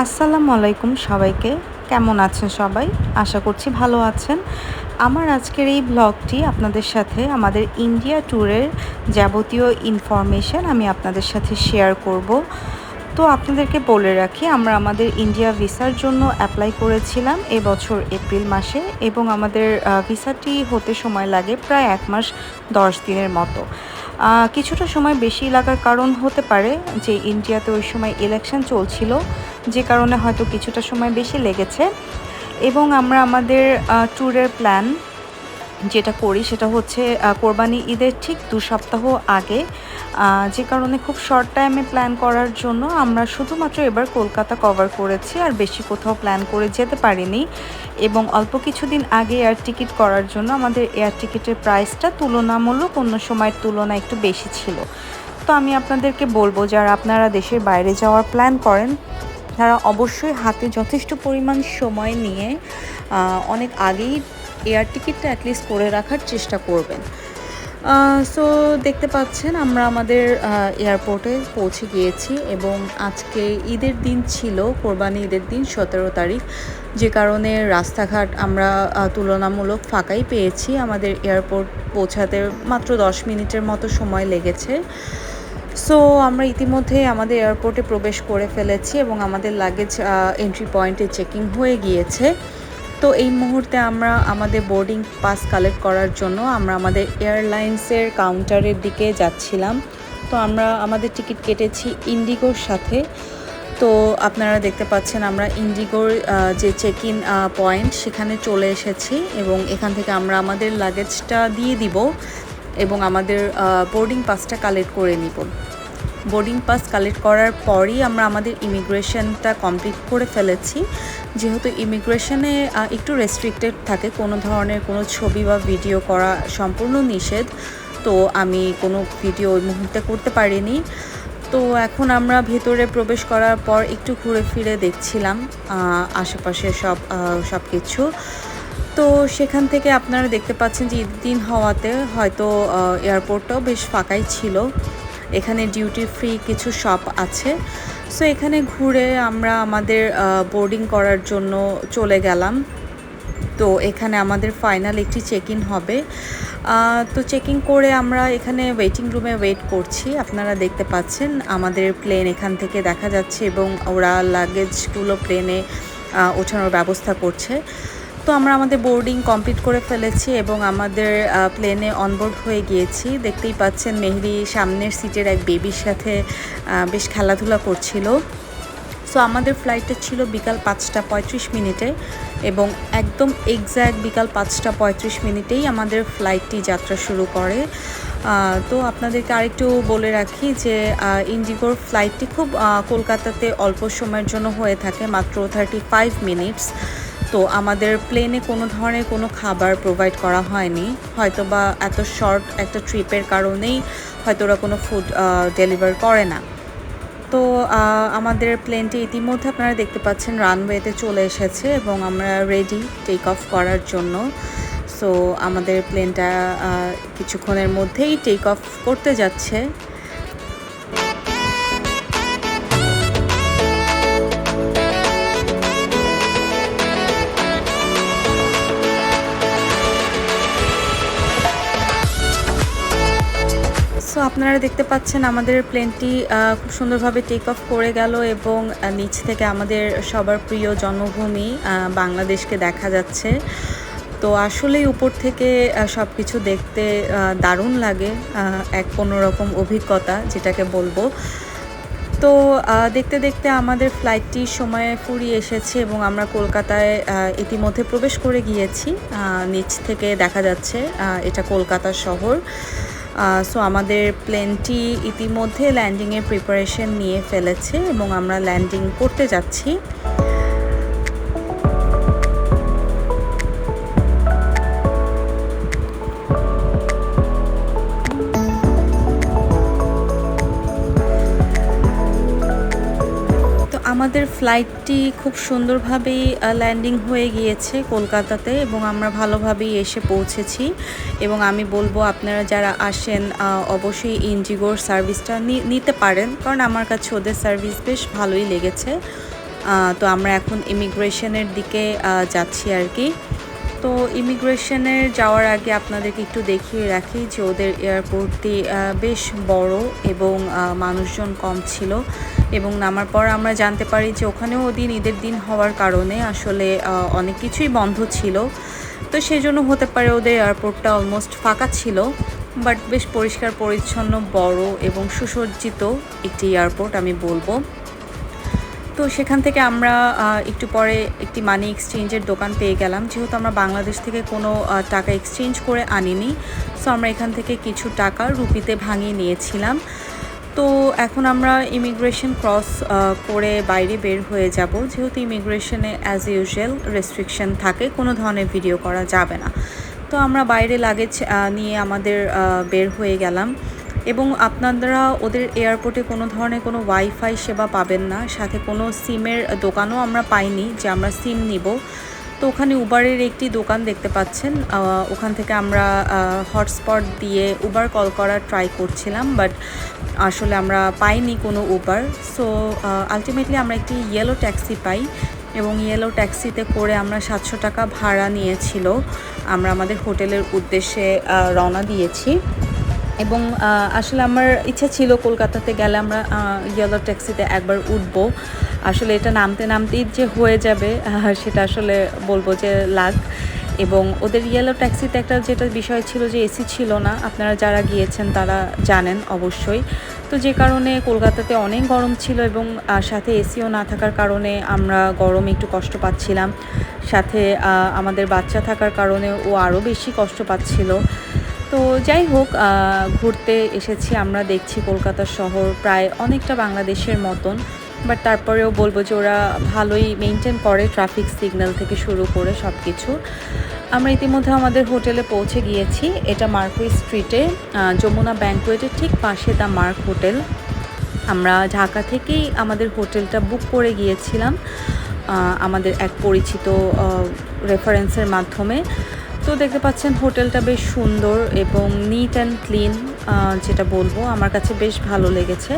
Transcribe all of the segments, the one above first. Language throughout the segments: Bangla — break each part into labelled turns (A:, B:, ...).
A: আসসালামু আলাইকুম সবাইকে। কেমন আছেন সবাই? আশা করছি ভালো আছেন। আমার আজকের এই ব্লগটি আপনাদের সাথে আমাদের ইন্ডিয়া ট্যুরের যাবতীয় ইনফরমেশন আমি আপনাদের সাথে শেয়ার করব। তো আপনাদেরকে বলে রাখি, আমরা আমাদের ইন্ডিয়া ভিসার জন্য অ্যাপ্লাই করেছিলাম এবছর এপ্রিল মাসে এবং আমাদের ভিসাটি হতে সময় লাগে প্রায় ১ মাস ১০ দিনের মতো। কিছুটা সময় বেশি লাগার কারণ হতে পারে যে ইন্ডিয়াতে ওই সময় ইলেকশন চলছিল, যে কারণে হয়তো কিছুটা সময় বেশি লেগেছে। এবং আমরা আমাদের ট্যুরের প্ল্যান যেটা করি সেটা হচ্ছে কোরবানি ঈদের ঠিক ২ সপ্তাহ আগে, যে কারণে খুব শর্ট টাইমে প্ল্যান করার জন্য আমরা শুধুমাত্র এবার কলকাতা কভার করেছি, আর বেশি কোথাও প্ল্যান করে যেতে পারিনি। এবং অল্প কিছুদিন আগে এয়ার টিকিট করার জন্য আমাদের এয়ার টিকিটের প্রাইসটা তুলনামূলক অন্য সময়ের তুলনায় একটু বেশি ছিল। তো আমি আপনাদেরকে বলবো, যারা আপনারা দেশের বাইরে যাওয়ার প্ল্যান করেন তারা অবশ্যই হাতে যথেষ্ট পরিমাণ সময় নিয়ে অনেক আগেই এয়ার টিকিটটা অ্যাটলিস্ট করে রাখার চেষ্টা করবেন। সো দেখতে পাচ্ছেন আমরা আমাদের এয়ারপোর্টে পৌঁছে গিয়েছি এবং আজকে ঈদের দিন ছিল, কোরবানি ঈদের দিন ১৭ তারিখ, যে কারণে রাস্তাঘাট আমরা তুলনামূলক ফাঁকাই পেয়েছি। আমাদের এয়ারপোর্ট পৌঁছাতে মাত্র ১০ মিনিটের মতো সময় লেগেছে। সো আমরা ইতিমধ্যে আমাদের এয়ারপোর্টে প্রবেশ করে ফেলেছি এবং আমাদের লাগেজ এন্ট্রি পয়েন্টে চেকিং হয়ে গিয়েছে। তো এই মুহূর্তে আমরা আমাদের বোর্ডিং পাস কালেক্ট করার জন্য আমরা আমাদের এয়ারলাইন্সের কাউন্টারের দিকে যাচ্ছিলাম। তো আমরা আমাদের টিকিট কেটেছি ইন্ডিগোর সাথে। তো আপনারা দেখতে পাচ্ছেন আমরা ইন্ডিগোর যে চেক ইন পয়েন্ট সেখানে চলে এসেছি এবং এখান থেকে আমরা আমাদের লাগেজটা দিয়ে দিব এবং আমাদের বোর্ডিং পাসটা কালেক্ট করে নিব। বোর্ডিং পাস কালেক্ট করার পরই আমরা আমাদের ইমিগ্রেশনটা কমপ্লিট করে ফেলেছি। যেহেতু ইমিগ্রেশনে একটু রেস্ট্রিক্টেড থাকে, কোনো ধরনের কোনো ছবি বা ভিডিও করা সম্পূর্ণ নিষেধ। তো আমি কোনো ভিডিও ওই মুহূর্তে করতে পারিনি। তো এখন আমরা ভেতরে প্রবেশ করার পর একটু ঘুরে ফিরে দেখছিলাম আশেপাশে সব কিছু। তো সেখান থেকে আপনারা দেখতে পাচ্ছেন যে ঈদের দিন হওয়াতে হয়তো এয়ারপোর্টটাও বেশ ফাঁকাই ছিল। এখানে ডিউটি ফ্রি কিছু শপ আছে। সো এখানে ঘুরে আমরা আমাদের বোর্ডিং করার জন্য চলে গেলাম। তো এখানে আমাদের ফাইনাল একটি চেক ইন হবে। তো চেকিং করে আমরা এখানে ওয়েটিং রুমে ওয়েট করছি। আপনারা দেখতে পাচ্ছেন আমাদের প্লেন এখান থেকে দেখা যাচ্ছে এবং ওরা লাগেজগুলো প্লেনে ওঠানোর ব্যবস্থা করছে। তো আমরা আমাদের বোর্ডিং কমপ্লিট করে ফেলেছি এবং আমাদের প্লেনে অনবোর্ড হয়ে গিয়েছি। দেখতেই পাচ্ছেন মেহেদি সামনের সিটের এক বেবির সাথে বেশ খেলাধুলা করছিল। সো আমাদের ফ্লাইটটা ছিল বিকাল ৫টা ৩৫ মিনিটে এবং একদম এক্স্যাক্ট বিকাল ৫টা ৩৫ মিনিটেই আমাদের ফ্লাইটটি যাত্রা শুরু করে। তো আপনাদেরকে আরেকটু বলে রাখি যে ইন্ডিগোর ফ্লাইটটি খুব কলকাতাতে অল্প সময়ের জন্য হয়ে থাকে, মাত্র 35 মিনিটস। তো আমাদের প্লেনে কোনো ধরনের কোনো খাবার প্রোভাইড করা হয়নি, হয়তো বা এত শর্ট একটা ট্রিপের কারণেই হয়তো ওরা কোনো ফুড ডেলিভার করে না। তো আমাদের প্লেনটি ইতিমধ্যে আপনারা দেখতে পাচ্ছেন রানওয়েতে চলে এসেছে এবং আমরা রেডি টেক অফ করার জন্য। সো আমাদের প্লেনটা কিছুক্ষণের মধ্যেই টেক অফ করতে যাচ্ছে। সো আপনারা দেখতে পাচ্ছেন আমাদের প্লেনটি খুব সুন্দরভাবে টেক অফ করে গেল এবং নিচ থেকে আমাদের সবার প্রিয় জন্মভূমি বাংলাদেশকে দেখা যাচ্ছে। তো আসলেই উপর থেকে সব কিছু দেখতে দারুণ লাগে, এক অন্যরকম অভিজ্ঞতা যেটাকে বলবো। তো দেখতে দেখতে আমাদের ফ্লাইটটি সময়ে ফুরিয়ে এসেছে এবং আমরা কলকাতায় ইতিমধ্যে প্রবেশ করে গিয়েছি। নিচ থেকে দেখা যাচ্ছে এটা কলকাতা শহর। সো আমাদের প্লেনটি ইতিমধ্যে ল্যান্ডিংয়ের প্রিপারেশন নিয়ে ফেলেছে এবং আমরা ল্যান্ডিং করতে যাচ্ছি। আমাদের ফ্লাইটটি খুব সুন্দরভাবেই ল্যান্ডিং হয়ে গিয়েছে কলকাতাতে এবং আমরা ভালোভাবেই এসে পৌঁছেছি। এবং আমি বলবো আপনারা যারা আসেন অবশ্যই ইন্ডিগোর সার্ভিসটা নিতে পারেন, কারণ আমার কাছে ওদের সার্ভিস বেশ ভালোই লেগেছে। তো আমরা এখন ইমিগ্রেশনের দিকে যাচ্ছি আর কি। তো ইমিগ্রেশনে যাওয়ার আগে আপনাদেরকে একটু দেখিয়ে রাখি যে ওদের এয়ারপোর্টটি বেশ বড় এবং মানুষজন কম ছিল, এবং নামার পর আমরা জানতে পারি যে ওখানেও ওদিন ঈদের দিন হওয়ার কারণে আসলে অনেক কিছুই বন্ধ ছিল। তো সেই জন্য হতে পারে ওদের এয়ারপোর্টটা অলমোস্ট ফাঁকা ছিল, বাট বেশ পরিষ্কার পরিচ্ছন্ন, বড় এবং সুসজ্জিত একটি এয়ারপোর্ট আমি বলবো। তো সেখান থেকে আমরা একটু পরে একটি মানি এক্সচেঞ্জের দোকান পেয়ে গেলাম, যেহেতু আমরা বাংলাদেশ থেকে কোনো টাকা এক্সচেঞ্জ করে আনিনি। সো আমরা এখান থেকে কিছু টাকা রুপিতে ভাঙিয়ে নিয়েছিলাম। তো এখন আমরা ইমিগ্রেশন ক্রস করে বাইরে বের হয়ে যাব, যেহেতু ইমিগ্রেশনে অ্যাজ ইউজুয়াল রেস্ট্রিকশন থাকে, কোনো ধরনের ভিডিও করা যাবে না। তো আমরা বাইরে লাগেজ নিয়ে আমাদের বের হয়ে গেলাম, এবং আপনারা ওদের এয়ারপোর্টে কোনো ধরনের কোনো ওয়াইফাই সেবা পাবেন না, সাথে কোনো সিমের দোকানও আমরা পাইনি যে আমরা সিম নিব। তো ওখানে উবারের একটি দোকান দেখতে পাচ্ছেন, ওখান থেকে আমরা হটস্পট দিয়ে উবার কল করার ট্রাই করছিলাম, বাট আসলে আমরা পাইনি কোনো উবার। সো আলটিমেটলি আমরা একটি ইয়েলো ট্যাক্সি পাই, এবং ইয়েলো ট্যাক্সিতে করে আমরা 700 টাকা ভাড়া নিয়েছিল। আমরা আমাদের হোটেলের উদ্দেশ্যে রওনা দিয়েছি, এবং আসলে আমার ইচ্ছা ছিল কলকাতাতে গেলে আমরা ইয়েলো ট্যাক্সিতে একবার উঠবো। আসলে এটা নামতে নামতেই যে হয়ে যাবে সেটা আসলে বলবো যে লাগ। এবং ওদের ইয়েলো ট্যাক্সিতে একটা যেটা বিষয় ছিল যে এসি ছিল না, আপনারা যারা গিয়েছেন তারা জানেন অবশ্যই। তো যে কারণে কলকাতাতে অনেক গরম ছিল, এবং সাথে এসিও না থাকার কারণে আমরা গরমে একটু কষ্ট পাচ্ছিলাম। সাথে আমাদের বাচ্চা থাকার কারণে ও আরও বেশি কষ্ট পাচ্ছিল। তো যাই হোক, ঘুরতে এসেছি আমরা, দেখছি কলকাতা শহর প্রায় অনেকটা বাংলাদেশের মতন, বাট তারপরেও বলবো যে ওরা ভালোই মেনটেন করে ট্রাফিক সিগন্যাল থেকে শুরু করে সব কিছু। আমরা ইতিমধ্যে আমাদের হোটেলে পৌঁছে গিয়েছি। এটা মার্কুই স্ট্রিটে, যমুনা ব্যাংকুয়েটের ঠিক পাশে দ্য মার্ক হোটেল। আমরা ঢাকা থেকেই আমাদের হোটেলটা বুক করে গিয়েছিলাম আমাদের এক পরিচিত রেফারেন্সের মাধ্যমে। তো দেখতে পাচ্ছেন হোটেলটা বেশ সুন্দর এবং নিট অ্যান্ড ক্লিন, যেটা বলবো আমার কাছে বেশ ভালো লেগেছে।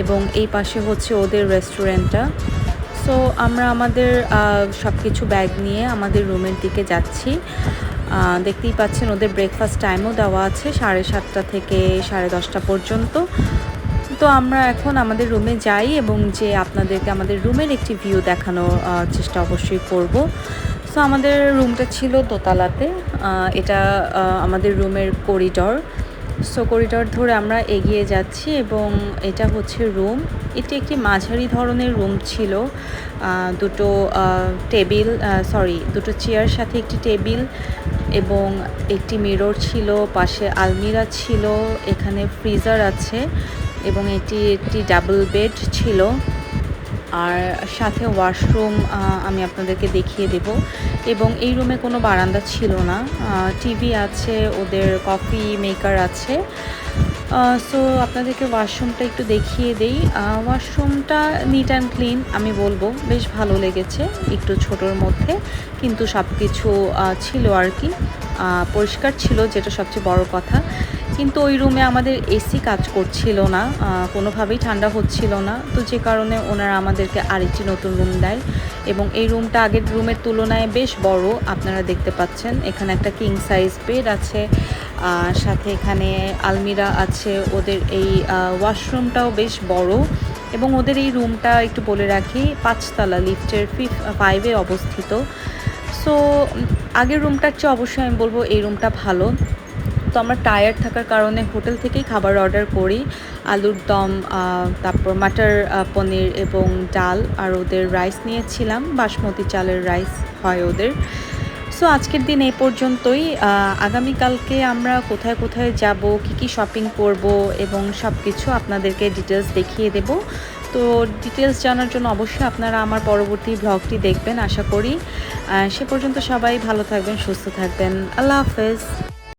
A: এবং এই পাশে হচ্ছে ওদের রেস্টুরেন্টটা। সো আমরা আমাদের সব কিছু ব্যাগ নিয়ে আমাদের রুমের দিকে যাচ্ছি। দেখতেই পাচ্ছেন ওদের ব্রেকফাস্ট টাইমও দেওয়া আছে 7:30 থেকে 10:30 পর্যন্ত। তো আমরা এখন আমাদের রুমে যাই, এবং যে আপনাদেরকে আমাদের রুমের একটি ভিউ দেখানোর চেষ্টা অবশ্যই করব। সো আমাদের রুমটা ছিল দোতলাতে, এটা আমাদের রুমের করিডর। সো করিডর ধরে আমরা এগিয়ে যাচ্ছি, এবং এটা হচ্ছে রুম। এটি একটি মাঝারি ধরনের রুম ছিল, দুটো চেয়ার সাথে একটি টেবিল, এবং একটি মিরর ছিল, পাশে আলমিরা ছিল, এখানে ফ্রিজার আছে, এবং এটি একটি ডাবল বেড ছিল, আর সাথে ওয়াশরুম আমি আপনাদেরকে দেখিয়ে দেব। এবং এই রুমে কোনো বারান্দা ছিল না, টিভি আছে, ওদের কফি মেকার আছে। সো আপনাদেরকে ওয়াশরুমটা একটু দেখিয়ে দেই। ওয়াশরুমটা নিট অ্যান্ড ক্লিন, আমি বলবো বেশ ভালো লেগেছে, একটু ছোটোর মধ্যে, কিন্তু সব কিছু ছিল আর কি, পরিষ্কার ছিল, যেটা সবচেয়ে বড় কথা। কিন্তু ওই রুমে আমাদের এসি কাজ করছিল না, কোনোভাবেই ঠান্ডা হচ্ছিল না। তো যে কারণে ওনারা আমাদেরকে আরেকটি নতুন রুম দেয়, এবং এই রুমটা আগের রুমের তুলনায় বেশ বড়। আপনারা দেখতে পাচ্ছেন এখানে একটা কিং সাইজ বেড আছে, সাথে এখানে আলমিরা আছে। ওদের এই ওয়াশরুমটাও বেশ বড়, এবং ওদের এই রুমটা একটু বলে রাখি 5তলা, লিফটের 5-এ অবস্থিত। সো আগের রুমটার চেয়ে অবশ্যই আমি বলবো এই রুমটা ভালো। তো আমরা টায়ার্ড থাকার কারণে হোটেল থেকেই খাবার অর্ডার করি, আলুর দম, তারপর মাটার পনির এবং ডাল, আর ওদের রাইস নিয়েছিলাম, বাসমতি চালের রাইস হয় ওদের। সো আজকের দিন এই পর্যন্তই। আগামীকালকে আমরা কোথায় কোথায় যাব, কী শপিং করব, এবং সব কিছু আপনাদেরকে ডিটেলস দেখিয়ে দেব। তো ডিটেলস জানার জন্য অবশ্যই আপনারা আমার পরবর্তী ব্লগটি দেখবেন আশা করি। সে পর্যন্ত সবাই ভালো থাকবেন, সুস্থ থাকবেন। আল্লাহ হাফেজ।